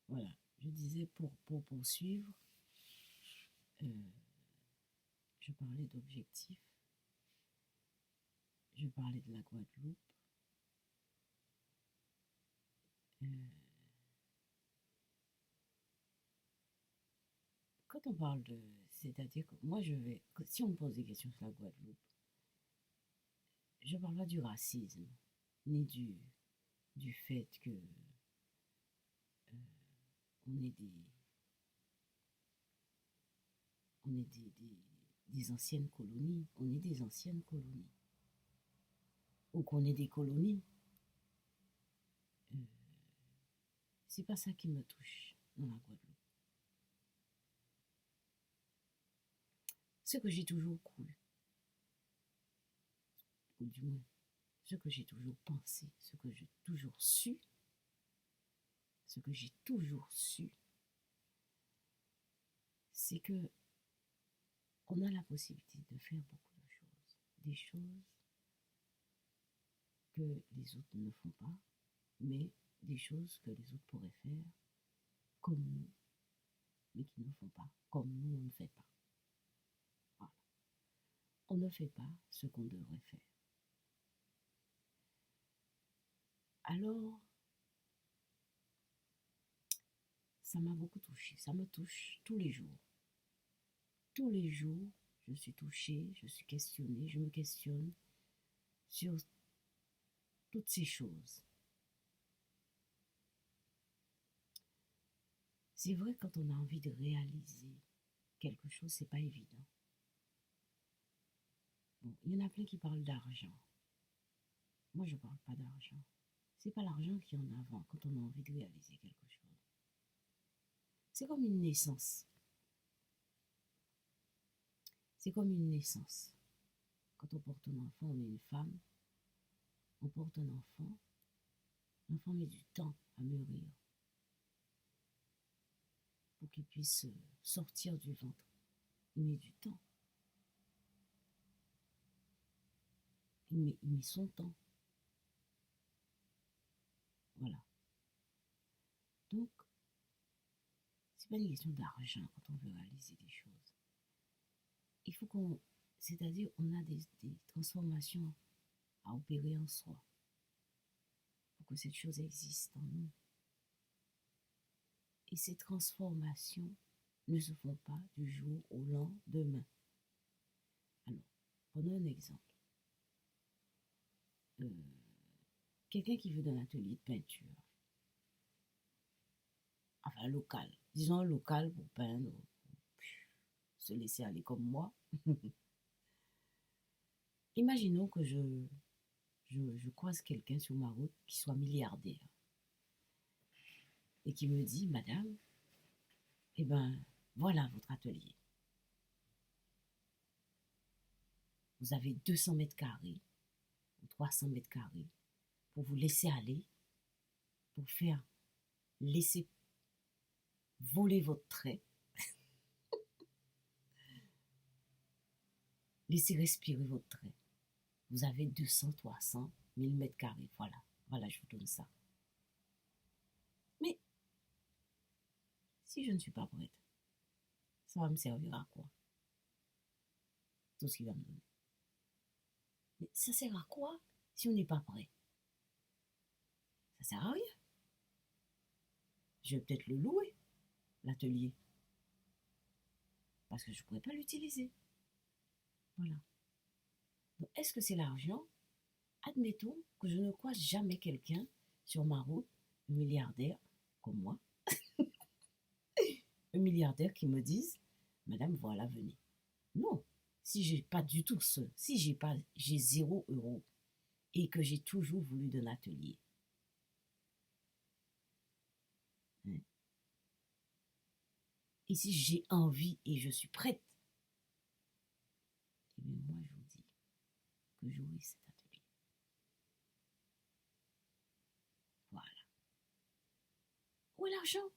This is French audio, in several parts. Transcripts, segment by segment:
Voilà, je disais pour poursuivre, euh, je parlais d'objectifs, je parlais de la Guadeloupe. Euh, Quand on parle de... C'est-à-dire que moi, si on me pose des questions sur la Guadeloupe, je ne parle pas du racisme, ni du fait que on est des anciennes colonies. On est des anciennes colonies. Ou qu'on est des colonies. Euh, c'est pas ça qui me touche dans la Guadeloupe. Ce que j'ai toujours cru, ou du moins ce que j'ai toujours pensé, ce que j'ai toujours su, ce que j'ai toujours su, c'est que on a la possibilité de faire beaucoup de choses. Des choses que les autres ne font pas, mais des choses que les autres pourraient faire comme nous, mais qui ne font pas, comme nous on ne fait pas. Voilà. On ne fait pas ce qu'on devrait faire. Alors, ça m'a beaucoup touchée. Ça me touche tous les jours. Tous les jours, je suis touchée, je suis questionnée, je me questionne sur toutes ces choses. C'est vrai, quand on a envie de réaliser quelque chose, c'est pas évident. Bon, il y en a plein qui parlent d'argent. Moi, je ne parle pas d'argent. C'est pas l'argent qui est en avant quand on a envie de réaliser quelque chose. C'est comme une naissance. C'est comme une naissance. Quand on porte un enfant, on est une femme, on porte un enfant, l'enfant met du temps à mûrir pour qu'il puisse sortir du ventre. Il met du temps. Il met son temps. Voilà. Donc, c'est pas une question d'argent quand on veut réaliser des choses. Il faut qu'on... C'est-à-dire, on a des transformations à opérer en soi pour que cette chose existe en nous. Et ces transformations ne se font pas du jour au lendemain. Alors, prenons un exemple. Euh, Quelqu'un qui veut d'un atelier de peinture, enfin local, disons local pour peindre, se laisser aller comme moi. Imaginons que je croise quelqu'un sur ma route qui soit milliardaire et qui me dit, Madame, eh ben, voilà votre atelier. Vous avez 200 mètres carrés ou 300 mètres carrés pour vous laisser aller, pour faire, laisser voler votre trait, laisser respirer votre trait. Vous avez 200, 300, 1000 mètres carrés. Voilà, voilà, je vous donne ça. Mais si je ne suis pas prête, ça va me servir à quoi? Tout ce qu'il va me donner. Mais ça sert à quoi si on n'est pas prêt? Ça sert à rien. Je vais peut-être le louer, l'atelier, parce que je ne pourrais pas l'utiliser. Voilà. Donc, est-ce que c'est l'argent? Admettons que je ne croise jamais quelqu'un sur ma route, un milliardaire comme moi, un milliardaire qui me dise, Madame, voilà, venez. Non, si j'ai pas du tout si j'ai 0 € et que j'ai toujours voulu d'un atelier, hein, et si j'ai envie et je suis prête, eh bien moi je vous dis que j'aurai cet atelier. Voilà. Où est l'argent?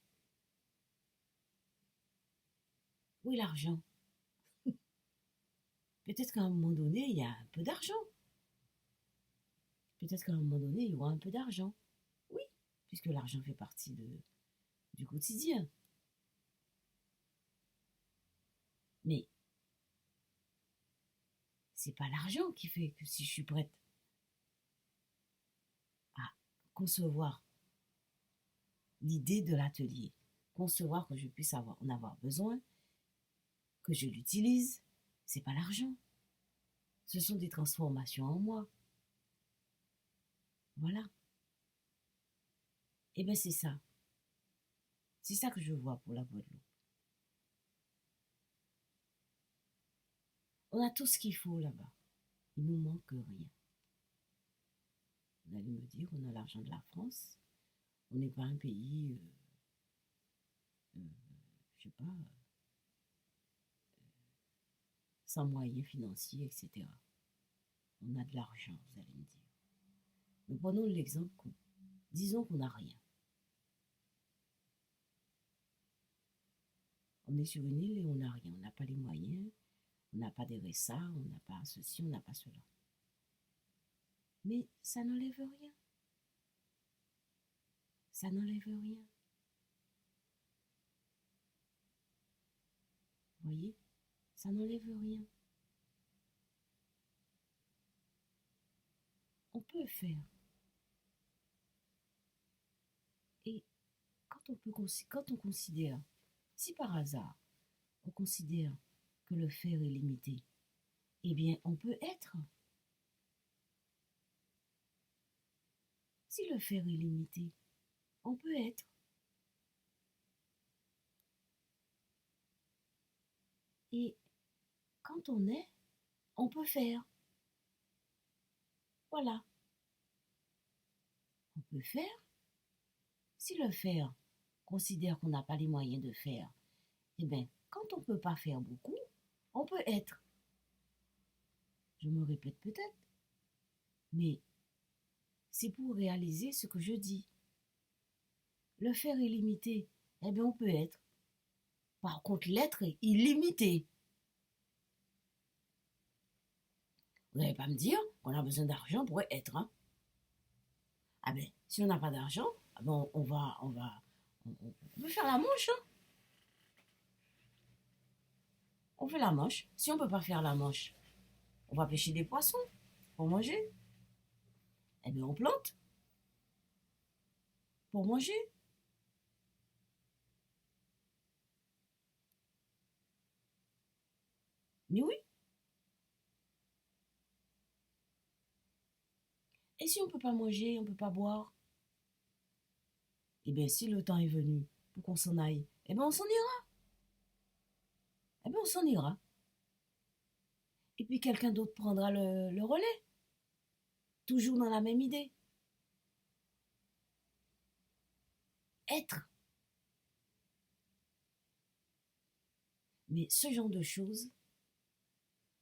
Où est l'argent? Peut-être qu'à un moment donné, il y a un peu d'argent. Peut-être qu'à un moment donné, il y aura un peu d'argent. Oui, puisque l'argent fait partie du quotidien. Mais c'est pas l'argent qui fait que si je suis prête à concevoir l'idée de l'atelier, concevoir que je puisse en avoir besoin, que je l'utilise, c'est pas l'argent. Ce sont des transformations en moi. Voilà. Et bien c'est ça. C'est ça que je vois pour la Guadeloupe. On a tout ce qu'il faut là-bas. Il nous manque rien. Vous allez me dire, on a l'argent de la France. On n'est pas un pays, je sais pas, sans moyens financiers, etc. On a de l'argent, vous allez me dire. Mais prenons l'exemple, disons qu'on n'a rien. On est sur une île et on n'a rien. On n'a pas les moyens, on n'a pas des RSA, on n'a pas ceci, on n'a pas cela. Mais ça n'enlève rien. Ça n'enlève rien. Vous voyez? Ça n'enlève rien. On peut faire. Et quand on considère, si par hasard, on considère que le faire est limité, eh bien, on peut être. Si le faire est limité, on peut être. Et quand on est, on peut faire. Voilà. On peut faire. Si le faire considère qu'on n'a pas les moyens de faire, eh bien, quand on ne peut pas faire beaucoup, on peut être. Je me répète peut-être, mais c'est pour réaliser ce que je dis. Le faire est limité, eh bien, on peut être. Par contre, l'être est illimité. Vous n'allez pas me dire qu'on a besoin d'argent pour être. Hein? Ah ben, si on n'a pas d'argent, ah ben on peut faire la manche. Hein? On fait la manche. Si on ne peut pas faire la manche, on va pêcher des poissons pour manger. Eh bien, on plante pour manger. Mais oui. Et si on ne peut pas manger, on ne peut pas boire, eh bien, si le temps est venu pour qu'on s'en aille, eh bien, on s'en ira. Eh bien, on s'en ira. Et puis, quelqu'un d'autre prendra le relais. Toujours dans la même idée. Être. Mais ce genre de choses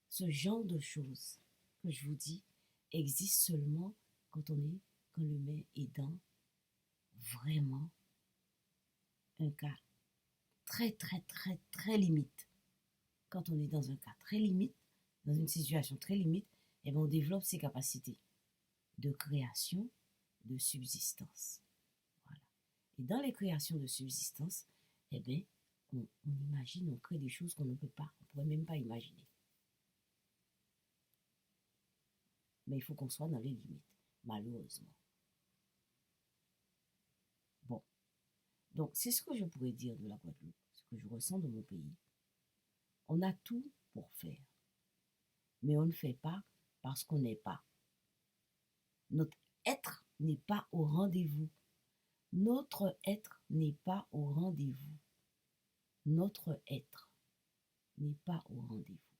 que je vous dis existe seulement quand l'humain est dans vraiment un cas très très très très limite. Quand on est dans un cas très limite, dans une situation très limite, eh bien on développe ses capacités de création, de subsistance. Voilà. Et dans les créations de subsistance, eh bien, on imagine, on crée des choses qu'on ne peut pas, on ne pourrait même pas imaginer. Mais il faut qu'on soit dans les limites, malheureusement. Bon, donc c'est ce que je pourrais dire de la Guadeloupe, ce que je ressens de mon pays. On a tout pour faire, mais on ne fait pas parce qu'on n'est pas. Notre être n'est pas au rendez-vous. Notre être n'est pas au rendez-vous. Notre être n'est pas au rendez-vous.